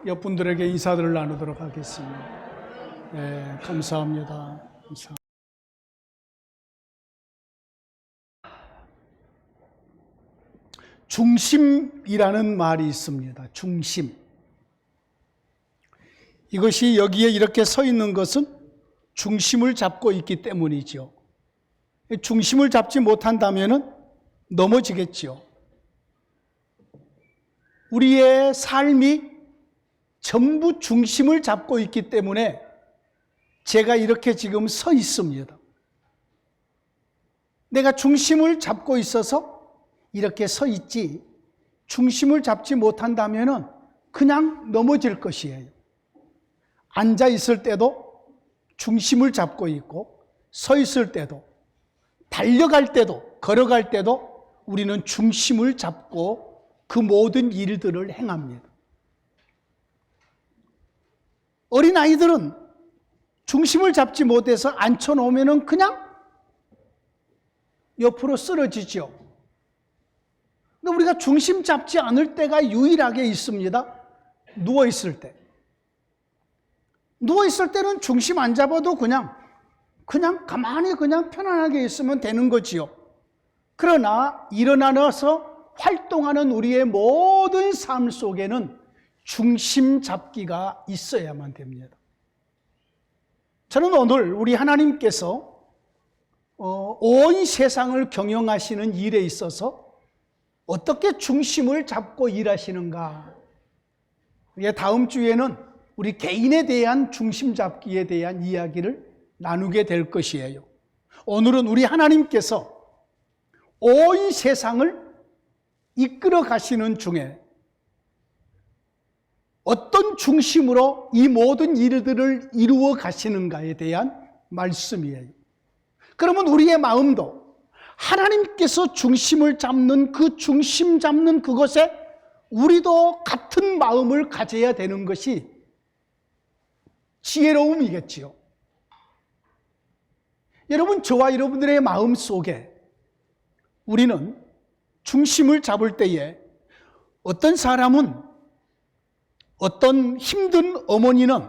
옆분들에게 인사들을 나누도록 하겠습니다. 네, 감사합니다. 중심이라는 말이 있습니다. 중심. 이것이 여기에 이렇게 서 있는 것은 중심을 잡고 있기 때문이죠. 중심을 잡지 못한다면 넘어지겠죠. 우리의 삶이 전부 중심을 잡고 있기 때문에 제가 이렇게 지금 서 있습니다. 내가 중심을 잡고 있어서 이렇게 서 있지, 중심을 잡지 못한다면 그냥 넘어질 것이에요. 앉아 있을 때도 중심을 잡고 있고, 서 있을 때도, 달려갈 때도, 걸어갈 때도 우리는 중심을 잡고 그 모든 일들을 행합니다. 어린아이들은 중심을 잡지 못해서 앉혀놓으면 그냥 옆으로 쓰러지죠. 근데 우리가 중심 잡지 않을 때가 유일하게 있습니다. 누워있을 때. 누워있을 때는 중심 안 잡아도 그냥 가만히 그냥 편안하게 있으면 되는 거지요. 그러나 일어나서 활동하는 우리의 모든 삶 속에는 중심 잡기가 있어야만 됩니다. 저는 오늘 우리 하나님께서 온 세상을 경영하시는 일에 있어서 어떻게 중심을 잡고 일하시는가? 다음 주에는 우리 개인에 대한 중심 잡기에 대한 이야기를 나누게 될 것이에요. 오늘은 우리 하나님께서 온 세상을 이끌어 가시는 중에 어떤 중심으로 이 모든 일들을 이루어 가시는가에 대한 말씀이에요. 그러면 우리의 마음도 하나님께서 중심을 잡는 그 중심 잡는 그것에 우리도 같은 마음을 가져야 되는 것이 지혜로움이겠지요. 여러분, 저와 여러분들의 마음 속에 우리는 중심을 잡을 때에 어떤 사람은, 어떤 힘든 어머니는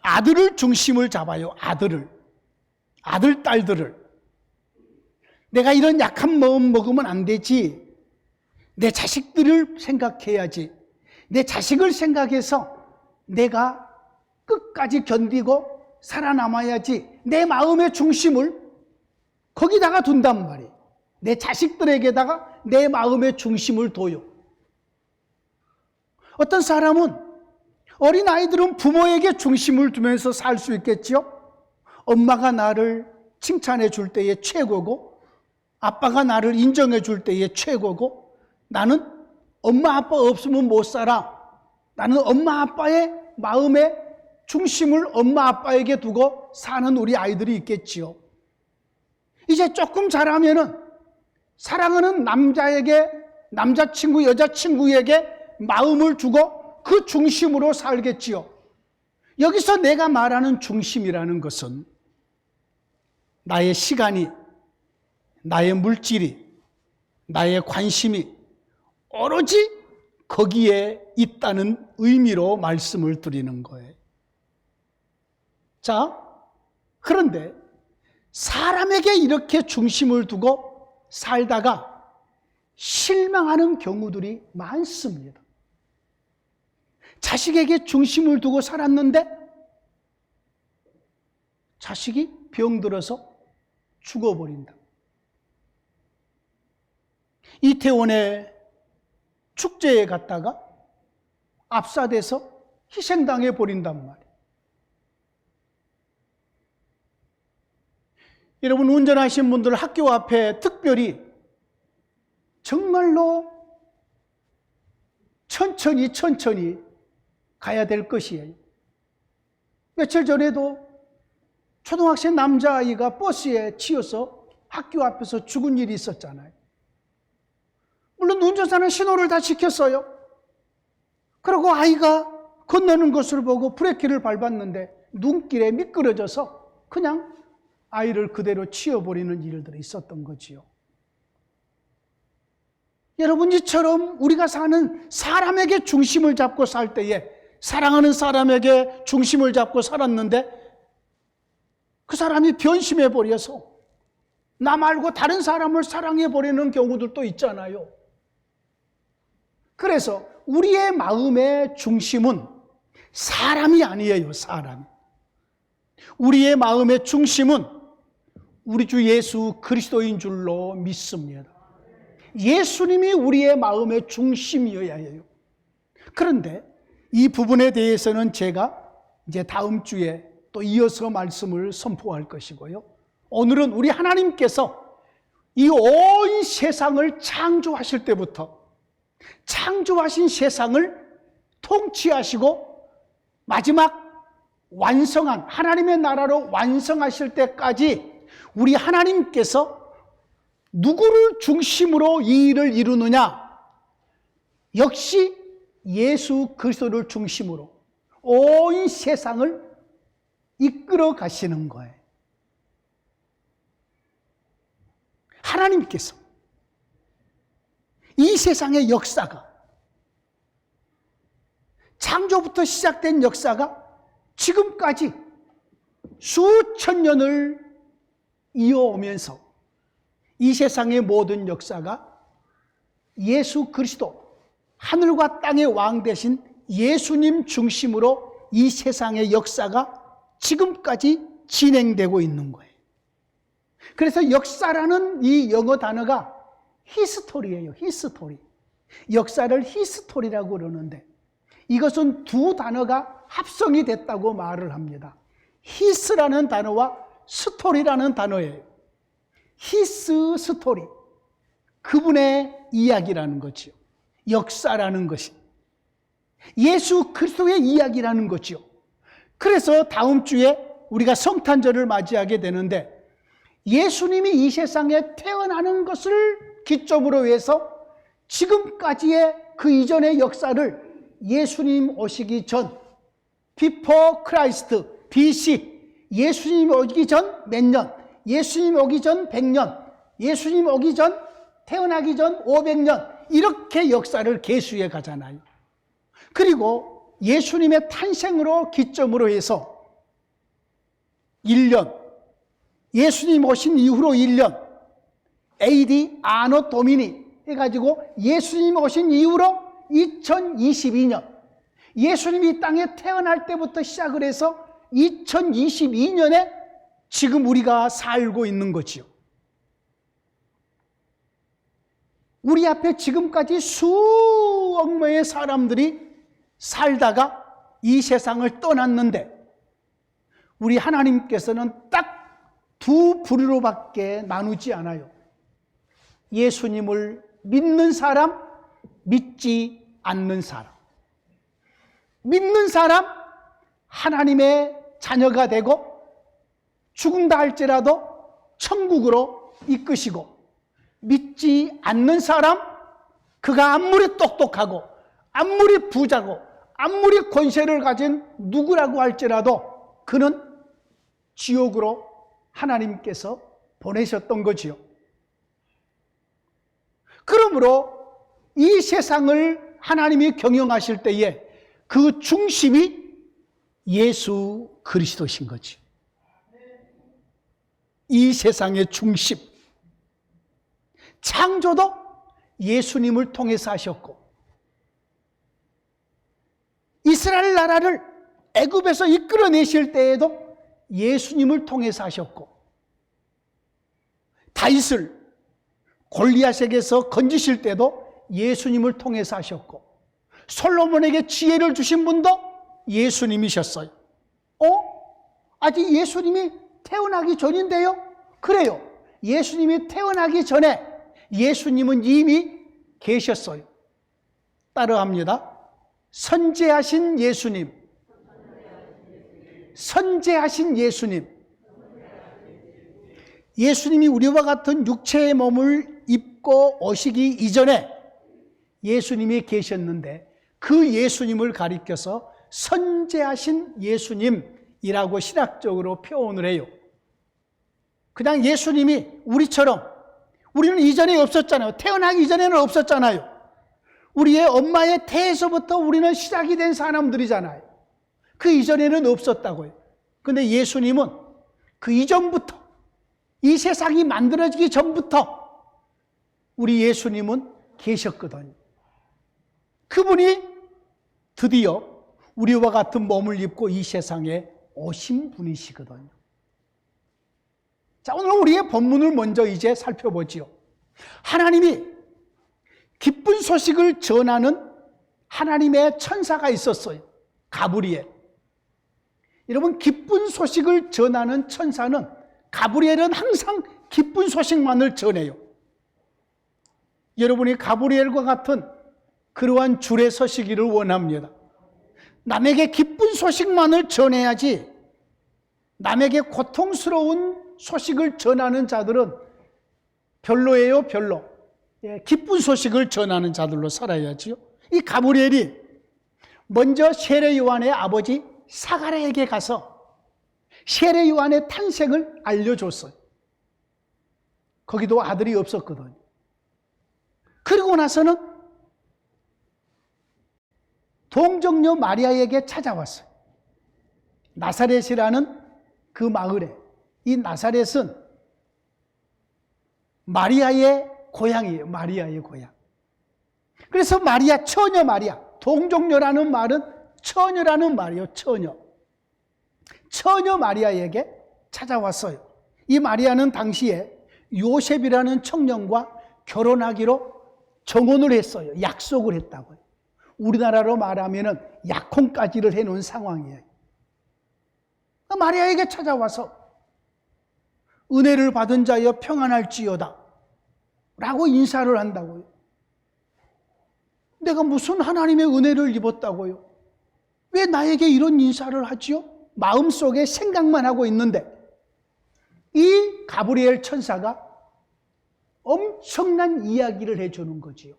아들을 중심을 잡아요. 아들, 딸들을. 내가 이런 약한 마음 먹으면 안 되지. 내 자식들을 생각해야지. 내 자식을 생각해서 내가 끝까지 견디고 살아남아야지. 내 마음의 중심을 거기다가 둔단 말이에요. 내 자식들에게다가 내 마음의 중심을 둬요. 어떤 사람은, 어린아이들은 부모에게 중심을 두면서 살 수 있겠죠. 엄마가 나를 칭찬해 줄 때에 최고고, 아빠가 나를 인정해 줄 때에 최고고, 나는 엄마 아빠 없으면 못 살아. 나는 엄마 아빠의 마음의 중심을 엄마 아빠에게 두고 사는 우리 아이들이 있겠지요. 이제 조금 자라면은 사랑하는 남자에게, 남자친구, 여자친구에게 마음을 두고 그 중심으로 살겠지요. 여기서 내가 말하는 중심이라는 것은 나의 시간이, 나의 물질이, 나의 관심이 오로지 거기에 있다는 의미로 말씀을 드리는 거예요. 자, 그런데 사람에게 이렇게 중심을 두고 살다가 실망하는 경우들이 많습니다. 자식에게 중심을 두고 살았는데 자식이 병들어서 죽어버린다. 이태원의 축제에 갔다가 압사돼서 희생당해 버린단 말이에요. 여러분, 운전하신 분들 학교 앞에 특별히 정말로 천천히 가야 될 것이에요. 며칠 전에도 초등학생 남자아이가 버스에 치여서 학교 앞에서 죽은 일이 있었잖아요. 물론 운전사는 신호를 다 지켰어요. 그리고 아이가 건너는 것을 보고 브레이크를 밟았는데 눈길에 미끄러져서 그냥 아이를 그대로 치워버리는 일들이 있었던 거지요. 여러분, 이처럼 우리가 사는 사람에게 중심을 잡고 살 때에, 사랑하는 사람에게 중심을 잡고 살았는데 그 사람이 변심해 버려서 나 말고 다른 사람을 사랑해 버리는 경우들도 있잖아요. 그래서 우리의 마음의 중심은 사람이 아니에요. 사람. 우리의 마음의 중심은 우리 주 예수 그리스도인 줄로 믿습니다. 예수님이 우리의 마음의 중심이어야 해요. 그런데 이 부분에 대해서는 제가 이제 다음 주에 또 이어서 말씀을 선포할 것이고요. 오늘은 우리 하나님께서 이 온 세상을 창조하실 때부터 창조하신 세상을 통치하시고 마지막 완성한 하나님의 나라로 완성하실 때까지 우리 하나님께서 누구를 중심으로 이 일을 이루느냐? 역시 예수 그리스도를 중심으로 온 세상을 이끌어 가시는 거예요. 하나님께서 이 세상의 역사가, 창조부터 시작된 역사가 지금까지 수천 년을 이어오면서 이 세상의 모든 역사가 예수 그리스도, 하늘과 땅의 왕 되신 예수님 중심으로 이 세상의 역사가 지금까지 진행되고 있는 거예요. 그래서 역사라는 이 영어 단어가 히스토리예요. 히스토리. 역사를 히스토리라고 그러는데 이것은 두 단어가 합성이 됐다고 말을 합니다. 히스라는 단어와 스토리라는 단어예요. 히스 스토리. 그분의 이야기라는 거죠. 역사라는 것이. 예수 그리스도의 이야기라는 거죠. 그래서 다음 주에 우리가 성탄절을 맞이하게 되는데 예수님이 이 세상에 태어나는 것을 기점으로 해서 지금까지의 그 이전의 역사를 예수님 오시기 전, Before Christ, BC, 예수님 오기 전 몇 년, 예수님 오기 전 100년, 예수님 오기 전 태어나기 전 500년 이렇게 역사를 계수해 가잖아요. 그리고 예수님의 탄생으로 기점으로 해서 1년, 예수님 오신 이후로 1년, AD 아노 도미니 해가지고 예수님 오신 이후로 2022년, 예수님이 이 땅에 태어날 때부터 시작을 해서 2022년에 지금 우리가 살고 있는 거지요. 우리 앞에 지금까지 수억 명의 사람들이 살다가 이 세상을 떠났는데 우리 하나님께서는 딱 두 부류로밖에 나누지 않아요. 예수님을 믿는 사람, 믿지 않는 사람. 믿는 사람, 하나님의 자녀가 되고 죽은다 할지라도 천국으로 이끄시고, 믿지 않는 사람, 그가 아무리 똑똑하고 아무리 부자고 아무리 권세를 가진 누구라고 할지라도 그는 지옥으로 하나님께서 보내셨던 거지요. 그러므로 이 세상을 하나님이 경영하실 때에 그 중심이 예수 그리스도신 거지. 이 세상의 중심. 창조도 예수님을 통해서 하셨고, 이스라엘 나라를 애굽에서 이끌어내실 때에도 예수님을 통해서 하셨고, 다윗을 골리앗에게서 건지실 때도 예수님을 통해서 하셨고, 솔로몬에게 지혜를 주신 분도 예수님이셨어요. 아직 예수님이 태어나기 전인데요? 그래요. 예수님이 태어나기 전에 예수님은 이미 계셨어요. 따라합니다. 선지하신 예수님. 선지하신 예수님. 예수님이 우리와 같은 육체의 몸을 입고 오시기 이전에 예수님이 계셨는데 그 예수님을 가리켜서 선지하신 예수님이라고 신학적으로 표현을 해요. 그냥 예수님이 우리처럼 우리는 이전에 없었잖아요. 태어나기 이전에는 없었잖아요. 우리의 엄마의 태에서부터 우리는 시작이 된 사람들이잖아요. 그 이전에는 없었다고요. 근데 예수님은 그 이전부터, 이 세상이 만들어지기 전부터 우리 예수님은 계셨거든요. 그분이 드디어 우리와 같은 몸을 입고 이 세상에 오신 분이시거든요. 자, 오늘 우리의 본문을 먼저 이제 살펴보지요. 하나님이 기쁜 소식을 전하는 하나님의 천사가 있었어요. 가브리엘. 여러분, 기쁜 소식을 전하는 천사는, 가브리엘은 항상 기쁜 소식만을 전해요. 여러분이 가브리엘과 같은 그러한 줄에 서시기를 원합니다. 남에게 기쁜 소식만을 전해야지, 남에게 고통스러운 소식을 전하는 자들은 별로예요, 별로. 기쁜 소식을 전하는 자들로 살아야지요. 이 가브리엘이 먼저 세례 요한의 아버지 사가랴에게 가서 세례 요한의 탄생을 알려줬어요. 거기도 아들이 없었거든요. 그리고 나서는 동정녀 마리아에게 찾아왔어요. 나사렛이라는 그 마을에. 이 나사렛은 마리아의 고향이에요. 마리아의 고향. 그래서 마리아, 처녀 마리아, 동정녀라는 말은 처녀라는 말이에요. 처녀. 처녀 마리아에게 찾아왔어요. 이 마리아는 당시에 요셉이라는 청년과 결혼하기로 정혼을 했어요. 약속을 했다고요. 우리나라로 말하면 약혼까지를 해놓은 상황이에요. 마리아에게 찾아와서 은혜를 받은 자여 평안할지어다 라고 인사를 한다고요. 내가 무슨 하나님의 은혜를 입었다고요? 왜 나에게 이런 인사를 하지요? 마음속에 생각만 하고 있는데 이 가브리엘 천사가 엄청난 이야기를 해주는 거지요.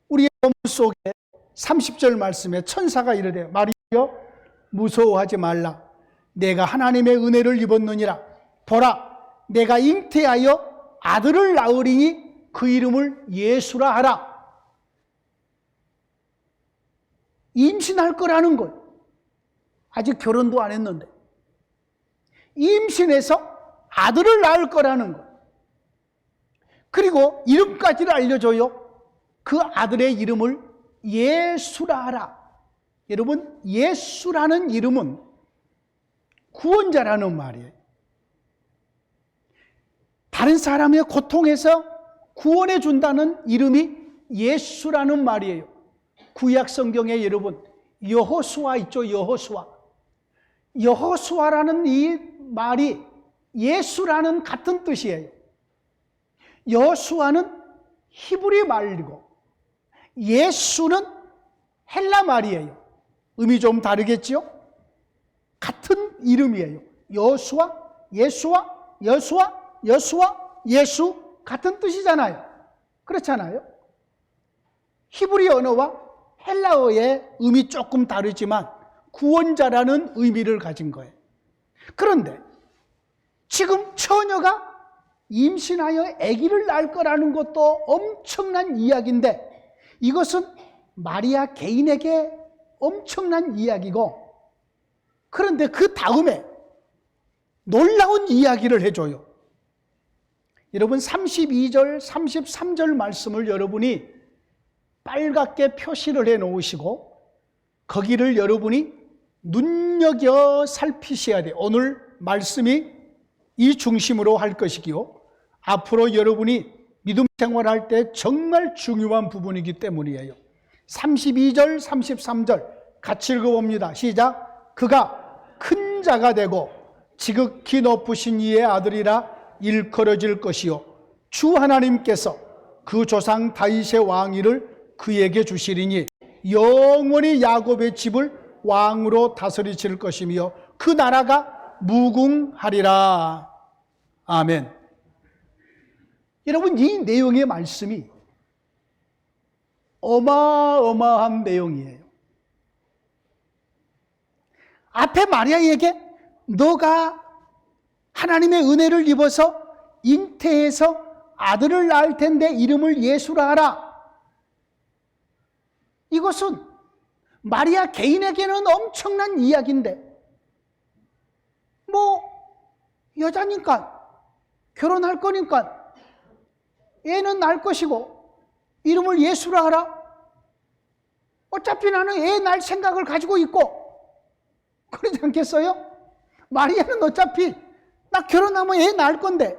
우리의 본문 속에 30절 말씀에 천사가 이르되 마리아여 무서워하지 말라. 내가 하나님의 은혜를 입었느니라. 보라, 내가 잉태하여 아들을 낳으리니 그 이름을 예수라 하라. 임신할 거라는 거예요. 아직 결혼도 안 했는데 임신해서 아들을 낳을 거라는 거예요. 그리고 이름까지를 알려줘요. 그 아들의 이름을 예수라 하라. 여러분, 예수라는 이름은 구원자라는 말이에요. 다른 사람의 고통에서 구원해 준다는 이름이 예수라는 말이에요. 구약 성경에 여러분 여호수아 있죠. 여호수아. 여호수아라는 이 말이 예수라는 같은 뜻이에요. 여호수아는 히브리 말이고 예수는 헬라 말이에요. 의미 좀 다르겠죠? 같은 이름이에요. 여호수아, 예수아, 여수아, 여수아, 예수 같은 뜻이잖아요. 그렇잖아요. 히브리 언어와 헬라어의 의미 조금 다르지만 구원자라는 의미를 가진 거예요. 그런데 지금 처녀가 임신하여 아기를 낳을 거라는 것도 엄청난 이야기인데 이것은 마리아 개인에게 엄청난 이야기고, 그런데 그 다음에 놀라운 이야기를 해줘요. 여러분 32절, 33절 말씀을 여러분이 빨갛게 표시를 해 놓으시고 거기를 여러분이 눈여겨 살피셔야 돼요. 오늘 말씀이 이 중심으로 할 것이기요, 앞으로 여러분이 믿음 생활할 때 정말 중요한 부분이기 때문이에요. 32절, 33절 같이 읽어봅니다. 시작. 그가 큰 자가 되고 지극히 높으신 이의 아들이라 일컬어질 것이요 주 하나님께서 그 조상 다윗의 왕위를 그에게 주시리니 영원히 야곱의 집을 왕으로 다스리실 것이며 그 나라가 무궁하리라. 아멘. 여러분, 이 내용의 말씀이 어마어마한 내용이에요. 앞에 마리아에게 너가 하나님의 은혜를 입어서 잉태해서 아들을 낳을 텐데 이름을 예수라 하라. 이것은 마리아 개인에게는 엄청난 이야기인데, 여자니까, 결혼할 거니까 애는 낳을 것이고 이름을 예수라 하라. 어차피 나는 애 낳을 생각을 가지고 있고, 그러지 않겠어요? 마리아는 어차피 나 결혼하면 애 낳을 건데.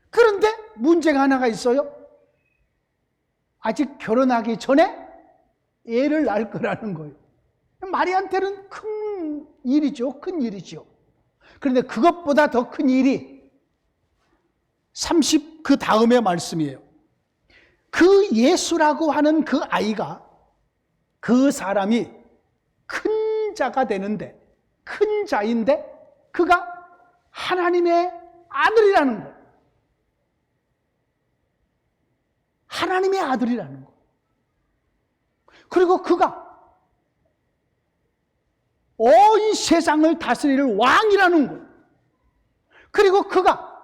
그런데 문제가 하나가 있어요. 아직 결혼하기 전에 애를 낳을 거라는 거예요. 마리아한테는 큰 일이죠. 큰 일이죠. 그런데 그것보다 더 큰 일이 30 그 다음의 말씀이에요. 그 예수라고 하는 그 아이가, 그 사람이 큰 자가 되는데, 큰 자인데 그가 하나님의 아들이라는 거예요. 하나님의 아들이라는 거예요. 그리고 그가 온 세상을 다스릴 왕이라는 거예요. 그리고 그가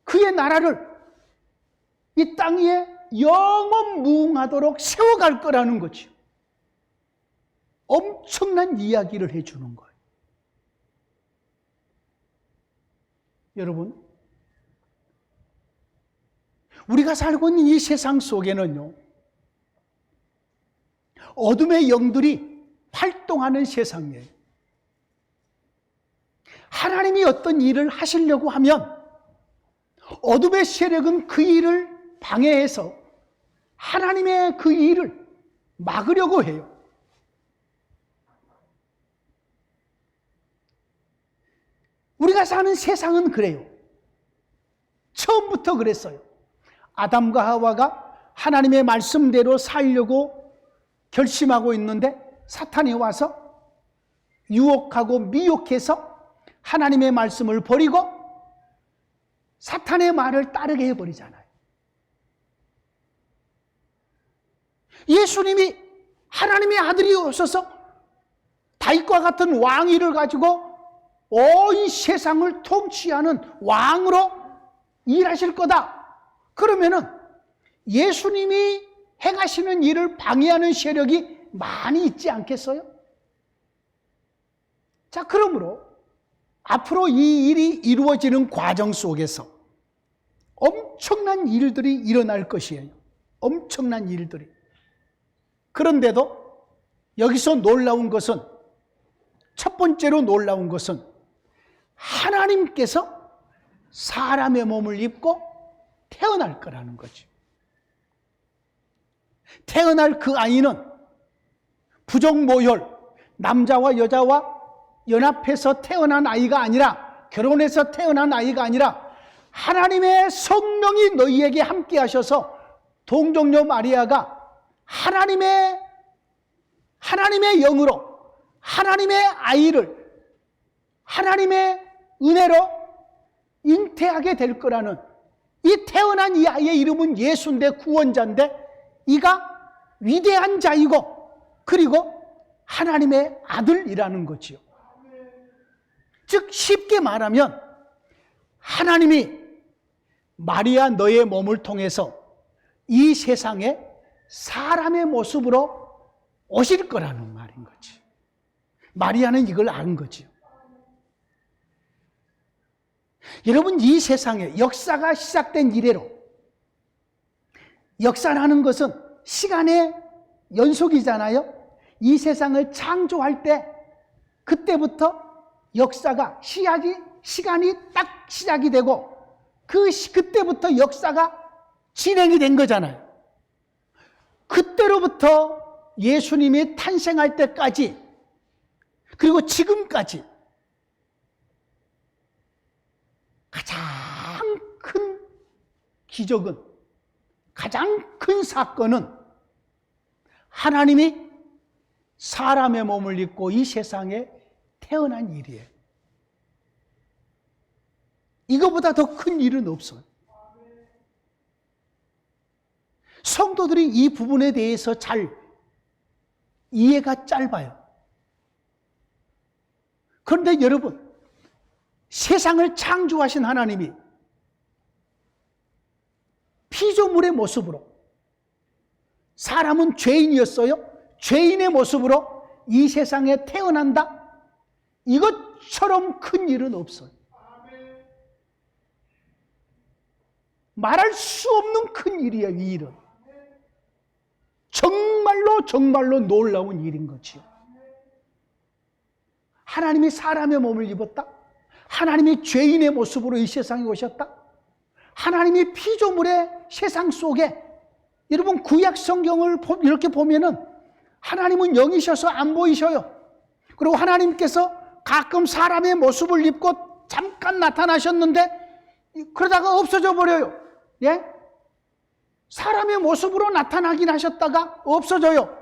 그의 나라를 이 땅 위에 영원 무궁하도록 세워갈 거라는 거죠. 엄청난 이야기를 해주는 거예요. 여러분, 우리가 살고 있는 이 세상 속에는요, 어둠의 영들이 활동하는 세상이에요. 하나님이 어떤 일을 하시려고 하면 어둠의 세력은 그 일을 방해해서 하나님의 그 일을 막으려고 해요. 우리가 사는 세상은 그래요. 처음부터 그랬어요. 아담과 하와가 하나님의 말씀대로 살려고 결심하고 있는데 사탄이 와서 유혹하고 미혹해서 하나님의 말씀을 버리고 사탄의 말을 따르게 해버리잖아요. 예수님이 하나님의 아들이 오셔서 다윗과 같은 왕위를 가지고 온 세상을 통치하는 왕으로 일하실 거다. 그러면은 예수님이 행하시는 일을 방해하는 세력이 많이 있지 않겠어요? 자, 그러므로 앞으로 이 일이 이루어지는 과정 속에서 엄청난 일들이 일어날 것이에요. 엄청난 일들이. 그런데도 여기서 놀라운 것은, 첫 번째로 놀라운 것은 하나님께서 사람의 몸을 입고 태어날 거라는 거죠. 태어날 그 아이는 부정모혈, 남자와 여자와 연합해서 태어난 아이가 아니라, 결혼해서 태어난 아이가 아니라 하나님의 성령이 너희에게 함께 하셔서 동정녀 마리아가 하나님의 영으로 하나님의 아이를 하나님의 은혜로 잉태하게 될 거라는, 이 태어난 이 아이의 이름은 예수인데, 구원자인데, 이가 위대한 자이고 그리고 하나님의 아들이라는 거지요. 즉 쉽게 말하면 하나님이 마리아 너의 몸을 통해서 이 세상에 사람의 모습으로 오실 거라는 말인 거지. 마리아는 이걸 아는 거지요. 여러분, 이 세상에 역사가 시작된 이래로, 역사라는 것은 시간의 연속이잖아요. 이 세상을 창조할 때 그때부터 역사가 시간이 딱 시작이 되고 그때부터 역사가 진행이 된 거잖아요. 그때로부터 예수님이 탄생할 때까지, 그리고 지금까지 가장 큰 기적은, 가장 큰 사건은 하나님이 사람의 몸을 입고 이 세상에 태어난 일이에요. 이거보다 더 큰 일은 없어요. 성도들이 이 부분에 대해서 잘 이해가 짧아요. 그런데 여러분, 세상을 창조하신 하나님이 피조물의 모습으로, 사람은 죄인이었어요. 죄인의 모습으로 이 세상에 태어난다? 이것처럼 큰 일은 없어요. 말할 수 없는 큰 일이에요, 이 일은. 정말로 놀라운 일인 거지요. 하나님이 사람의 몸을 입었다? 하나님이 죄인의 모습으로 이 세상에 오셨다? 하나님이 피조물의 세상 속에, 여러분 구약 성경을 이렇게 보면은 하나님은 영이셔서 안 보이셔요. 그리고 하나님께서 가끔 사람의 모습을 입고 잠깐 나타나셨는데 그러다가 없어져 버려요. 예? 사람의 모습으로 나타나긴 하셨다가 없어져요.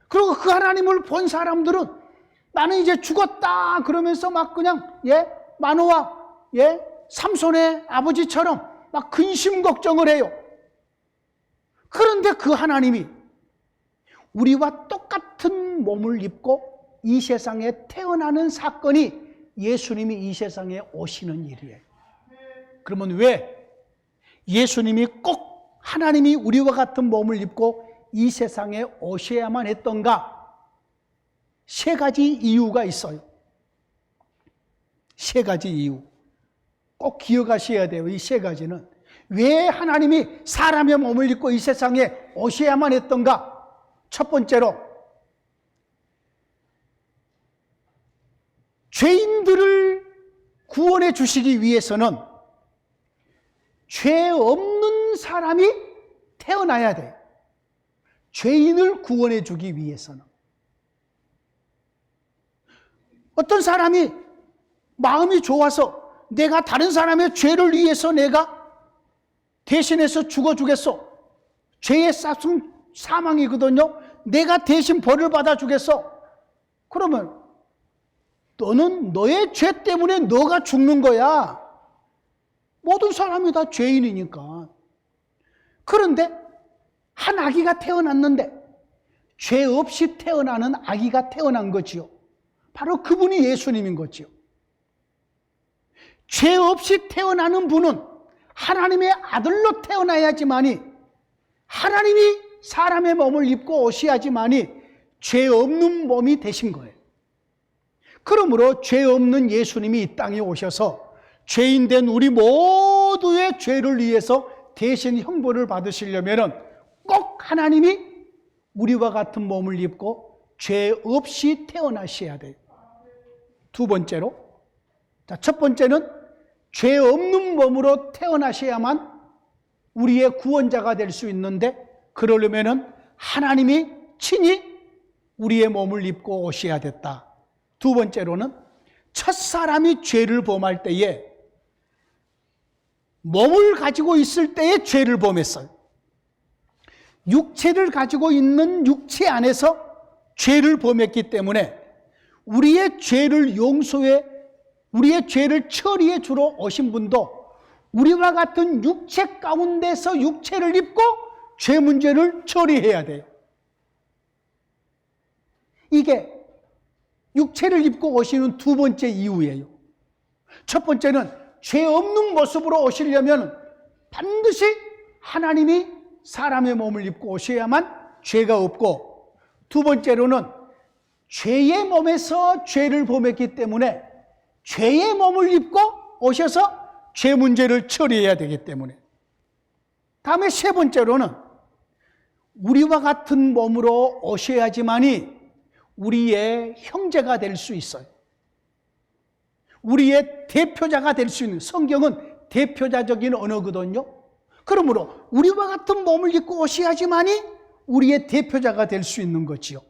그리고 그 하나님을 본 사람들은 나는 이제 죽었다 그러면서 막 그냥 마노아 삼손의 아버지처럼 막 근심 걱정을 해요. 그런데 그 하나님이 우리와 똑같은 몸을 입고 이 세상에 태어나는 사건이 예수님이 이 세상에 오시는 일이에요. 그러면 왜 예수님이 꼭 하나님이 우리와 같은 몸을 입고 이 세상에 오셔야만 했던가? 세 가지 이유가 있어요. 세 가지 이유. 꼭 기억하셔야 돼요. 이 세 가지는. 왜 하나님이 사람의 몸을 입고 이 세상에 오셔야만 했던가? 첫 번째로, 죄인들을 구원해 주시기 위해서는 죄 없는 사람이 태어나야 돼요. 죄인을 구원해 주기 위해서는. 어떤 사람이 마음이 좋아서 내가 다른 사람의 죄를 위해서 내가 대신해서 죽어주겠어. 죄의 값은 사망이거든요. 내가 대신 벌을 받아주겠어. 그러면 너는 너의 죄 때문에 너가 죽는 거야. 모든 사람이 다 죄인이니까. 그런데 한 아기가 태어났는데 죄 없이 태어나는 아기가 태어난 거지요. 바로 그분이 예수님인 거지요. 죄 없이 태어나는 분은 하나님의 아들로 태어나야지만이, 하나님이 사람의 몸을 입고 오셔야지만이 죄 없는 몸이 되신 거예요. 그러므로 죄 없는 예수님이 이 땅에 오셔서 죄인된 우리 모두의 죄를 위해서 대신 형벌을 받으시려면 꼭 하나님이 우리와 같은 몸을 입고 죄 없이 태어나셔야 돼요. 두 번째로, 첫 번째는 죄 없는 몸으로 태어나셔야만 우리의 구원자가 될 수 있는데, 그러려면 하나님이 친히 우리의 몸을 입고 오셔야 됐다. 두 번째로는 첫사람이 죄를 범할 때에 몸을 가지고 있을 때에 죄를 범했어요. 육체를 가지고 있는 육체 안에서 죄를 범했기 때문에 우리의 죄를 용서해, 우리의 죄를 처리해 주러 오신 분도 우리와 같은 육체 가운데서 육체를 입고 죄 문제를 처리해야 돼요. 이게 육체를 입고 오시는 두 번째 이유예요. 첫 번째는 죄 없는 모습으로 오시려면 반드시 하나님이 사람의 몸을 입고 오셔야만 죄가 없고, 두 번째로는 죄의 몸에서 죄를 범했기 때문에 죄의 몸을 입고 오셔서 죄 문제를 처리해야 되기 때문에. 다음에 세 번째로는 우리와 같은 몸으로 오셔야지만이 우리의 형제가 될 수 있어요. 우리의 대표자가 될 수 있는, 성경은 대표자적인 언어거든요. 그러므로 우리와 같은 몸을 입고 오셔야지만이 우리의 대표자가 될 수 있는 거지요.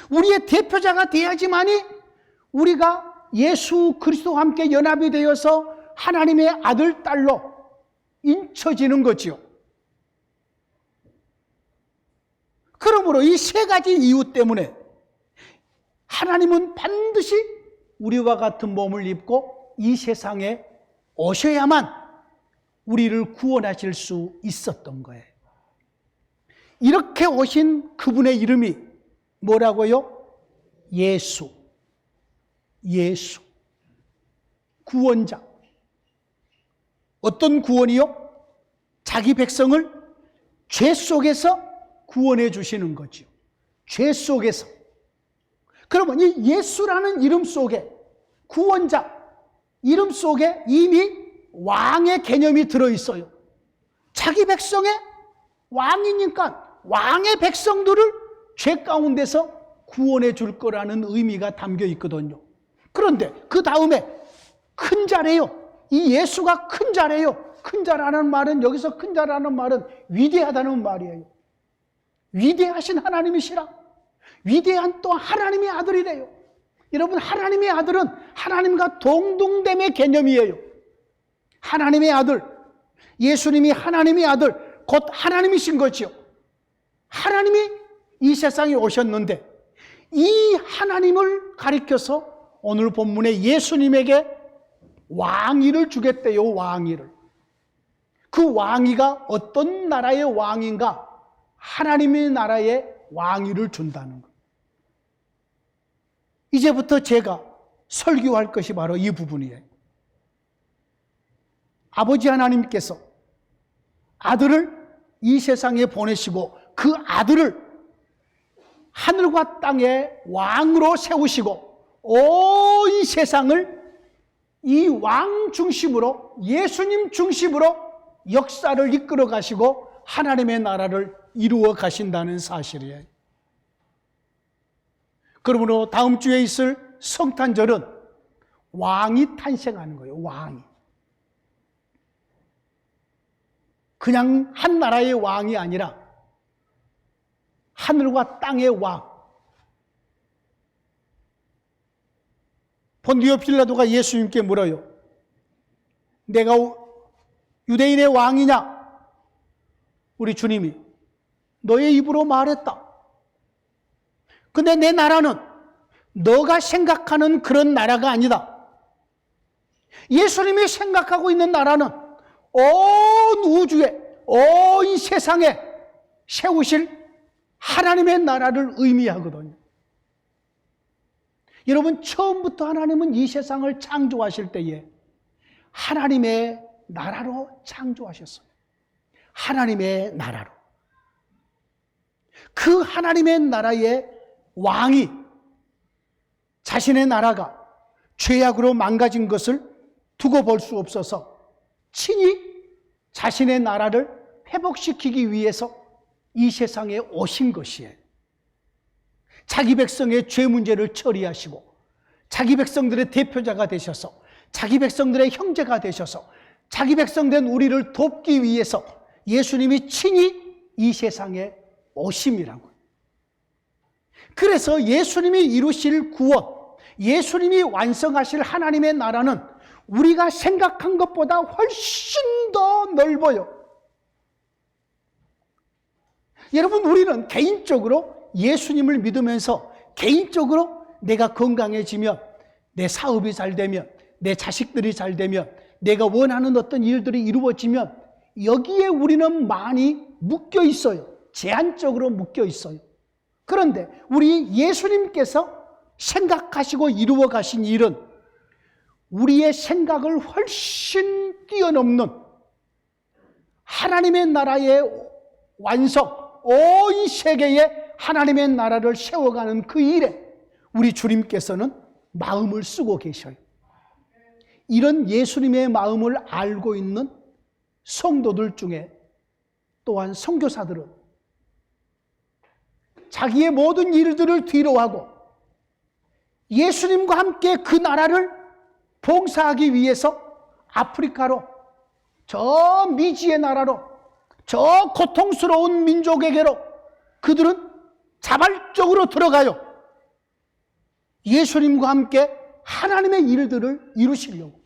우리의 대표자가 돼야지만이 우리가 예수 그리스도와 함께 연합이 되어서 하나님의 아들, 딸로 인쳐지는 거지요. 그러므로 이 세 가지 이유 때문에 하나님은 반드시 우리와 같은 몸을 입고 이 세상에 오셔야만 우리를 구원하실 수 있었던 거예요. 이렇게 오신 그분의 이름이 뭐라고요? 예수. 예수. 구원자. 어떤 구원이요? 자기 백성을 죄 속에서 구원해 주시는 거죠. 죄 속에서. 그러면 이 예수라는 이름 속에, 구원자 이름 속에 이미 왕의 개념이 들어있어요. 자기 백성의 왕이니까 왕의 백성들을 죄 가운데서 구원해 줄 거라는 의미가 담겨 있거든요. 그런데 그 다음에 큰 자래요. 이 예수가 큰 자래요. 큰 자라는 말은, 여기서 큰 자라는 말은 위대하다는 말이에요. 위대하신 하나님이시라. 위대한 또 하나님의 아들이래요. 여러분, 하나님의 아들은 하나님과 동등됨의 개념이에요. 하나님의 아들, 예수님이 하나님의 아들, 곧 하나님이신 거죠. 하나님이 이 세상에 오셨는데 이 하나님을 가리켜서 오늘 본문에 예수님에게 왕위를 주겠대요. 왕위를. 그 왕위가 어떤 나라의 왕인가? 하나님의 나라의 왕위를 준다는 것. 이제부터 제가 설교할 것이 바로 이 부분이에요. 아버지 하나님께서 아들을 이 세상에 보내시고 그 아들을 하늘과 땅의 왕으로 세우시고 온 세상을 이 왕 중심으로, 예수님 중심으로 역사를 이끌어 가시고 하나님의 나라를 이루어 가신다는 사실이에요. 그러므로 다음 주에 있을 성탄절은 왕이 탄생하는 거예요. 왕이. 그냥 한 나라의 왕이 아니라 하늘과 땅의 왕. 본디오 필라도가 예수님께 물어요. 내가 유대인의 왕이냐? 우리 주님이 너의 입으로 말했다. 근데 내 나라는 너가 생각하는 그런 나라가 아니다. 예수님이 생각하고 있는 나라는 온 우주에, 온 세상에 세우실 하나님의 나라를 의미하거든요. 여러분, 처음부터 하나님은 이 세상을 창조하실 때에 하나님의 나라로 창조하셨어요. 하나님의 나라로. 그 하나님의 나라의 왕이 자신의 나라가 죄악으로 망가진 것을 두고 볼 수 없어서 친히 자신의 나라를 회복시키기 위해서 이 세상에 오신 것이에요. 자기 백성의 죄 문제를 처리하시고 자기 백성들의 대표자가 되셔서 자기 백성들의 형제가 되셔서 자기 백성된 우리를 돕기 위해서 예수님이 친히 이 세상에 오심이라고요. 그래서 예수님이 이루실 구원, 예수님이 완성하실 하나님의 나라는 우리가 생각한 것보다 훨씬 더 넓어요. 여러분, 우리는 개인적으로 예수님을 믿으면서 개인적으로 내가 건강해지면, 내 사업이 잘 되면, 내 자식들이 잘 되면, 내가 원하는 어떤 일들이 이루어지면 여기에 우리는 많이 묶여 있어요. 제한적으로 묶여 있어요. 그런데 우리 예수님께서 생각하시고 이루어 가신 일은 우리의 생각을 훨씬 뛰어넘는 하나님의 나라의 완성, 온 세계에 하나님의 나라를 세워가는 그 일에 우리 주님께서는 마음을 쓰고 계셔요. 이런 예수님의 마음을 알고 있는 성도들 중에 또한 선교사들은 자기의 모든 일들을 뒤로하고 예수님과 함께 그 나라를 봉사하기 위해서 아프리카로, 저 미지의 나라로, 저 고통스러운 민족에게로 그들은 자발적으로 들어가요. 예수님과 함께 하나님의 일들을 이루시려고.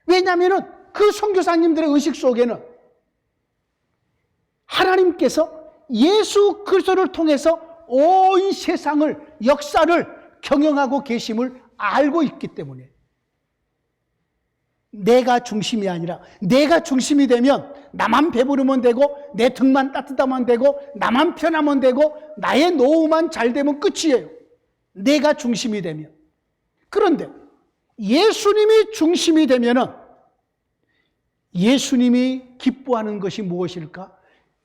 왜냐하면 그 선교사님들의 의식 속에는 하나님께서 예수 그리스도를 통해서 온 세상을, 역사를 경영하고 계심을 알고 있기 때문에 내가 중심이 아니라, 내가 중심이 되면 나만 배부르면 되고 내 등만 따뜻하면 되고 나만 편하면 되고 나의 노후만 잘 되면 끝이에요. 내가 중심이 되면. 그런데 예수님이 중심이 되면은 예수님이 기뻐하는 것이 무엇일까?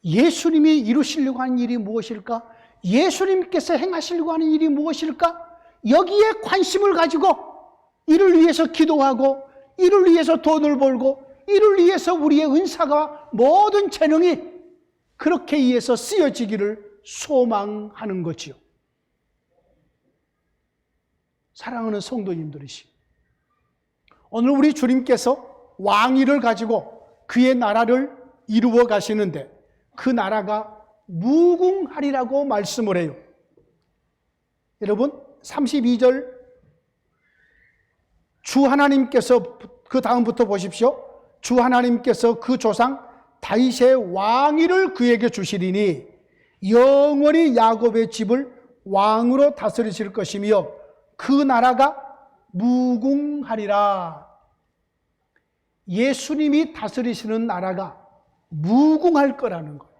예수님이 이루시려고 하는 일이 무엇일까? 예수님께서 행하시려고 하는 일이 무엇일까? 여기에 관심을 가지고 이를 위해서 기도하고, 이를 위해서 돈을 벌고, 이를 위해서 우리의 은사가, 모든 재능이 그렇게 위해서 쓰여지기를 소망하는 거지요. 사랑하는 성도님들이시, 오늘 우리 주님께서 왕위를 가지고 그의 나라를 이루어 가시는데 그 나라가 무궁하리라고 말씀을 해요. 여러분 32절 주 하나님께서, 그 다음부터 보십시오. 주 하나님께서 그 조상 다윗의 왕위를 그에게 주시리니 영원히 야곱의 집을 왕으로 다스리실 것이며 그 나라가 무궁하리라. 예수님이 다스리시는 나라가 무궁할 거라는 거예요.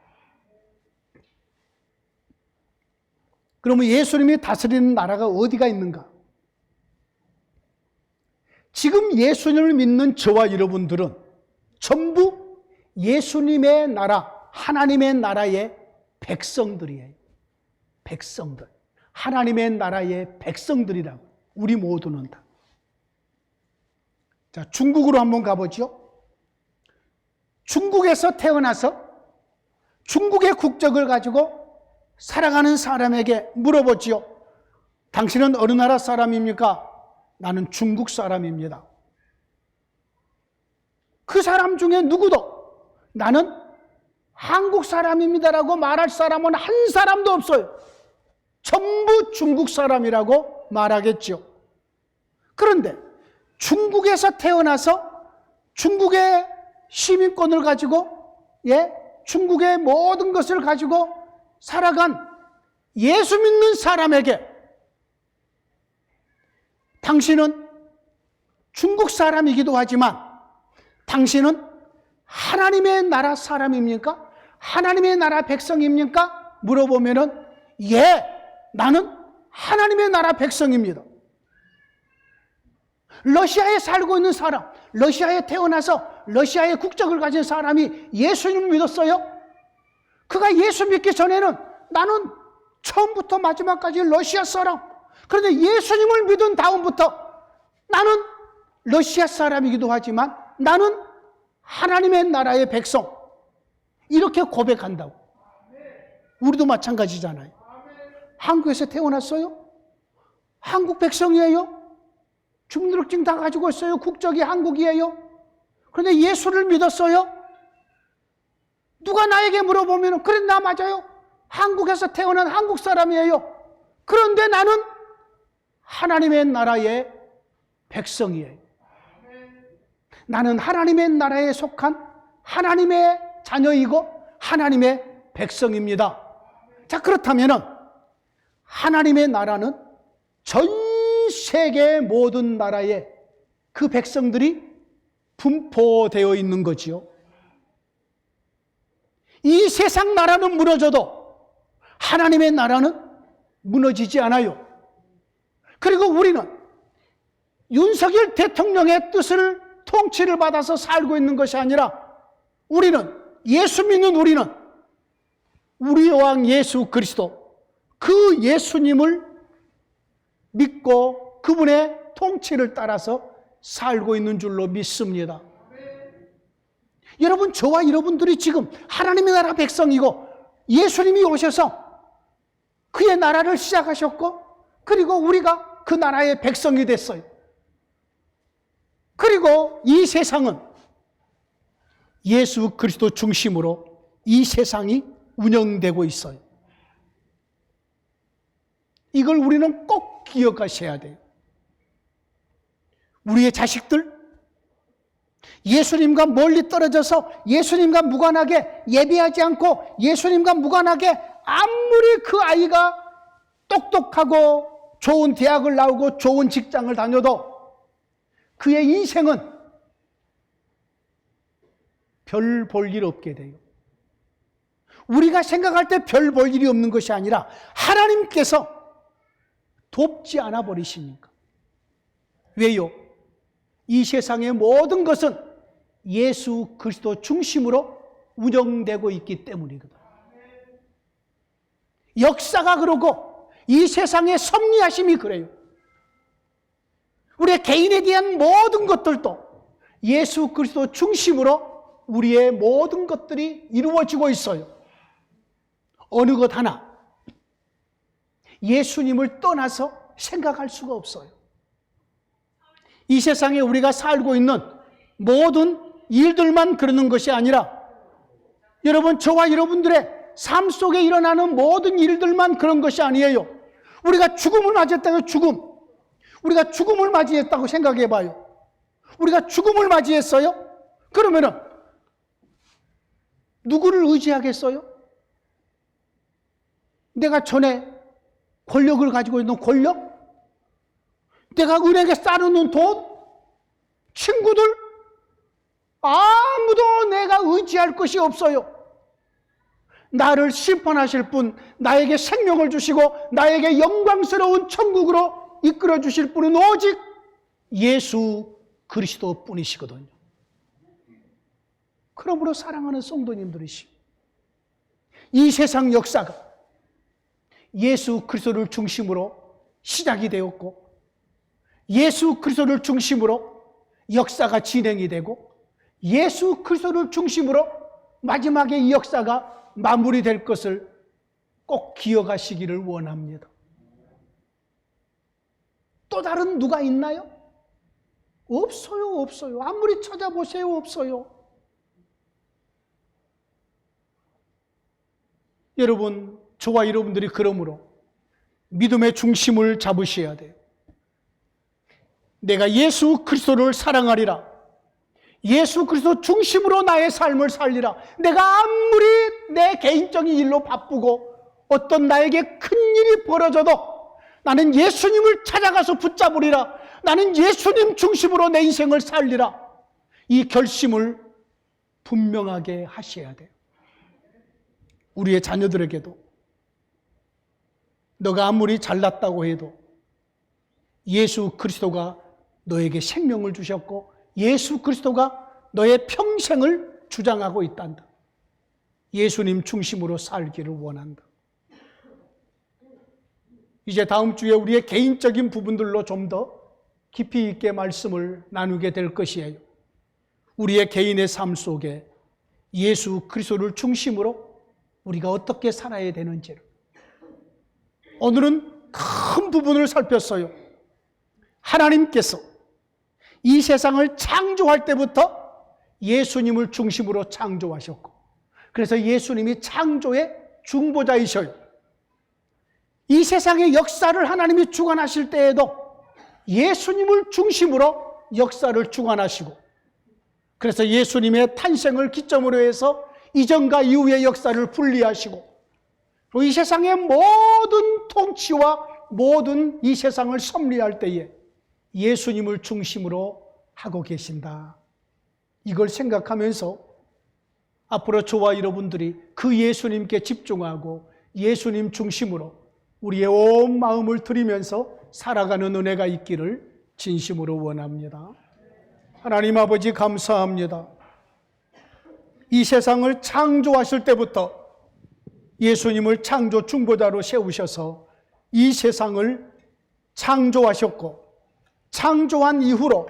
그러면 예수님이 다스리는 나라가 어디가 있는가? 지금 예수님을 믿는 저와 여러분들은 전부 예수님의 나라, 하나님의 나라의 백성들이에요. 백성들. 하나님의 나라의 백성들이라고. 우리 모두는 다. 자, 중국으로 한번 가보죠. 중국에서 태어나서 중국의 국적을 가지고 살아가는 사람에게 물어보지요. 당신은 어느 나라 사람입니까? 나는 중국 사람입니다. 그 사람 중에 누구도 나는 한국 사람입니다라고 말할 사람은 한 사람도 없어요. 전부 중국 사람이라고 말하겠죠. 그런데 중국에서 태어나서 중국의 시민권을 가지고, 중국의 모든 것을 가지고 살아간 예수 믿는 사람에게 당신은 중국 사람이기도 하지만 당신은 하나님의 나라 사람입니까? 하나님의 나라 백성입니까? 물어보면은 예, 나는 하나님의 나라 백성입니다. 러시아에 살고 있는 사람, 러시아에 태어나서 러시아의 국적을 가진 사람이 예수님을 믿었어요? 그가 예수 믿기 전에는 나는 처음부터 마지막까지 러시아 사람, 그런데 예수님을 믿은 다음부터 나는 러시아 사람이기도 하지만 나는 하나님의 나라의 백성, 이렇게 고백한다고. 우리도 마찬가지잖아요. 한국에서 태어났어요? 한국 백성이에요? 주민등록증 다 가지고 있어요? 국적이 한국이에요? 그런데 예수를 믿었어요? 누가 나에게 물어보면 그래, 나 맞아요. 한국에서 태어난 한국 사람이에요. 그런데 나는 하나님의 나라의 백성이에요. 나는 하나님의 나라에 속한 하나님의 자녀이고 하나님의 백성입니다. 자, 그렇다면 하나님의 나라는 전 세계 모든 나라에 그 백성들이 분포되어 있는 거지요. 이 세상 나라는 무너져도 하나님의 나라는 무너지지 않아요. 그리고 우리는 윤석열 대통령의 뜻을, 통치를 받아서 살고 있는 것이 아니라 우리는, 예수 믿는 우리는 우리 왕 예수 그리스도, 그 예수님을 믿고 그분의 통치를 따라서 살고 있는 줄로 믿습니다. 여러분, 저와 여러분들이 지금 하나님의 나라 백성이고 예수님이 오셔서 그의 나라를 시작하셨고, 그리고 우리가 그 나라의 백성이 됐어요. 그리고 이 세상은 예수 그리스도 중심으로 이 세상이 운영되고 있어요. 이걸 우리는 꼭 기억하셔야 돼요. 우리의 자식들, 예수님과 멀리 떨어져서 예수님과 무관하게 예배하지 않고 예수님과 무관하게 아무리 그 아이가 똑똑하고 좋은 대학을 나오고 좋은 직장을 다녀도 그의 인생은 별 볼 일 없게 돼요. 우리가 생각할 때 별 볼 일이 없는 것이 아니라 하나님께서 돕지 않아 버리시니까. 왜요? 이 세상의 모든 것은 예수 그리스도 중심으로 운영되고 있기 때문이거든. 역사가 그러고 이 세상의 섭리하심이 그래요. 우리의 개인에 대한 모든 것들도 예수 그리스도 중심으로 우리의 모든 것들이 이루어지고 있어요. 어느 것 하나 예수님을 떠나서 생각할 수가 없어요. 이 세상에 우리가 살고 있는 모든 일들만 그러는 것이 아니라 여러분, 저와 여러분들의 삶 속에 일어나는 모든 일들만 그런 것이 아니에요. 우리가 죽음을 맞이했다고 죽음. 우리가 죽음을 맞이했다고 생각해 봐요. 우리가 죽음을 맞이했어요? 그러면은 누구를 의지하겠어요? 내가 전에 권력을 가지고 있는 권력? 내가 은행에 쌓아놓는 돈? 친구들? 아무도 내가 의지할 것이 없어요. 나를 심판하실 분, 나에게 생명을 주시고 나에게 영광스러운 천국으로 이끌어 주실 분은 오직 예수 그리스도 뿐이시거든요. 그러므로 사랑하는 성도님들이시, 이 세상 역사가 예수 그리스도를 중심으로 시작이 되었고 예수 그리스도를 중심으로 역사가 진행이 되고 예수 그리스도를 중심으로 마지막에 이 역사가 마무리될 것을 꼭 기억하시기를 원합니다. 또 다른 누가 있나요? 없어요, 없어요. 아무리 찾아보세요, 없어요. 여러분, 저와 여러분들이 그러므로 믿음의 중심을 잡으셔야 돼요. 내가 예수 그리스도를 사랑하리라. 예수 그리스도 중심으로 나의 삶을 살리라. 내가 아무리 내 개인적인 일로 바쁘고 어떤 나에게 큰 일이 벌어져도 나는 예수님을 찾아가서 붙잡으리라. 나는 예수님 중심으로 내 인생을 살리라. 이 결심을 분명하게 하셔야 돼요. 우리의 자녀들에게도 너가 아무리 잘났다고 해도 예수 그리스도가 너에게 생명을 주셨고 예수 그리스도가 너의 평생을 주장하고 있단다. 예수님 중심으로 살기를 원한다. 이제 다음 주에 우리의 개인적인 부분들로 좀 더 깊이 있게 말씀을 나누게 될 것이에요. 우리의 개인의 삶 속에 예수 그리스도를 중심으로 우리가 어떻게 살아야 되는지를 오늘은 큰 부분을 살폈어요. 하나님께서 이 세상을 창조할 때부터 예수님을 중심으로 창조하셨고 그래서 예수님이 창조의 중보자이셔요. 이 세상의 역사를 하나님이 주관하실 때에도 예수님을 중심으로 역사를 주관하시고 그래서 예수님의 탄생을 기점으로 해서 이전과 이후의 역사를 분리하시고 또 이 세상의 모든 통치와 모든 이 세상을 섭리할 때에 예수님을 중심으로 하고 계신다. 이걸 생각하면서 앞으로 저와 여러분들이 그 예수님께 집중하고 예수님 중심으로 우리의 온 마음을 드리면서 살아가는 은혜가 있기를 진심으로 원합니다. 하나님 아버지 감사합니다. 이 세상을 창조하실 때부터 예수님을 창조 중보자로 세우셔서 이 세상을 창조하셨고 창조한 이후로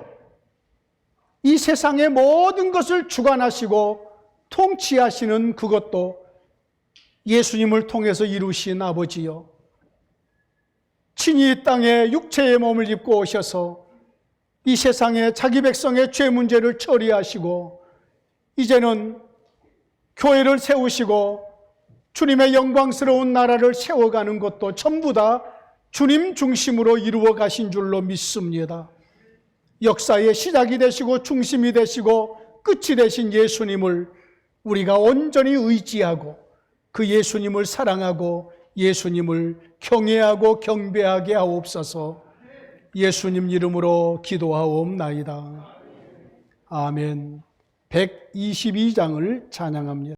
이 세상의 모든 것을 주관하시고 통치하시는 그것도 예수님을 통해서 이루신 아버지요. 친히 이 땅에 육체의 몸을 입고 오셔서 이 세상에 자기 백성의 죄 문제를 처리하시고 이제는 교회를 세우시고 주님의 영광스러운 나라를 세워가는 것도 전부 다 주님 중심으로 이루어 가신 줄로 믿습니다. 역사의 시작이 되시고 중심이 되시고 끝이 되신 예수님을 우리가 온전히 의지하고 그 예수님을 사랑하고 예수님을 경외하고 경배하게 하옵소서. 예수님 이름으로 기도하옵나이다. 아멘. 122장을 찬양합니다.